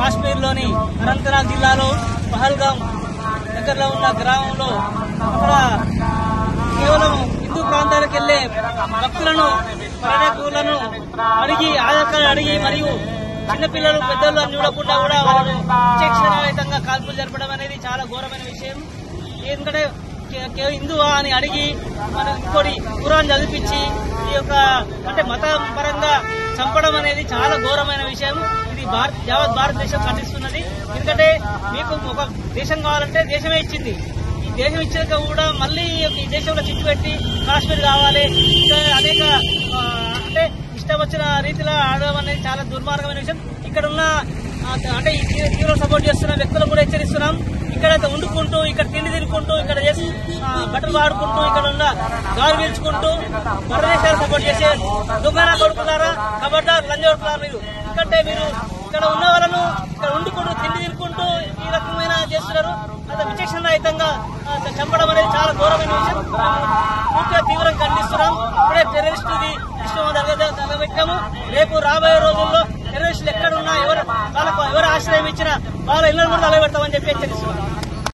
కాశ్మీర్లోని అనంతనాగ్ జిల్లాలో పహల్గాం దగ్గరలో ఉన్న గ్రామంలో అక్కడ కేవలం హిందూ ప్రాంతాలకు వెళ్లే భక్తులను పర్యాటకులను అడిగి ఆధార్ కార్డు అడిగి మరియు చిన్నపిల్లలు పెద్దలు అని చూడకుండా కూడా వాళ్ళను విచక్షణారహితంగా కాల్పులు జరపడం అనేది చాలా ఘోరమైన విషయం. ఎందుకంటే హిందువా అని అడిగి మనం ఇంకోటి ఖురాన్ చదివించి ఈ యొక్క అంటే మతం పరంగా చంపడం అనేది చాలా ఘోరమైన విషయం. ఇది యావత్ భారతదేశం ఖండిస్తున్నది. ఎందుకంటే మీకు ఒక దేశం కావాలంటే దేశమే ఇచ్చింది. ఈ దేశం ఇచ్చాక కూడా మళ్ళీ ఈ దేశంలో చిచ్చు పెట్టి కాశ్మీర్ కావాలి ఇంకా అనేక అంటే ఇష్టం వచ్చిన రీతిలో ఆడడం అనేది చాలా దుర్మార్గమైన విషయం. ఇక్కడ ఉన్న అంటే ఈ తీవ్ర సపోర్ట్ చేస్తున్న వ్యక్తులు కూడా హెచ్చరిస్తున్నాం. ఇక్కడ వండుకుంటూ ఇక్కడ తిండి తినుకుంటూ ఇక్కడ చేసి బట్టలు వాడుకుంటూ ఇక్కడ ఉన్న గారు పీల్చుకుంటూ భారతదేశాలు సపోర్ట్ చేసే దుకాణా కొడుకులారా ఖబర్దార్ లంజ కొడుకులారా మీరు. ఎందుకంటే మీరు ఇక్కడ ఉన్న వాళ్ళను ఇక్కడ వండుకుంటూ తిండి తినుకుంటూ ఈ రకమైన చేస్తున్నారు. అది విచక్షణ రహితంగా చంపడం అనేది చాలా ఘోరమైన విషయం. పూర్తిగా తీవ్రంగా ఖండిస్తున్నాం. ఇప్పుడే టెర్రరిస్టుది తలబెట్టాము. రేపు రాబోయే రోజుల్లో టెర్రరిస్టులు ఎక్కడున్నా ఎవరు ఆశ్రయం ఇచ్చినా వాళ్ళ ఇళ్లను కూడా తలబెడతామని చెప్పి హెచ్చరిస్తున్నాం.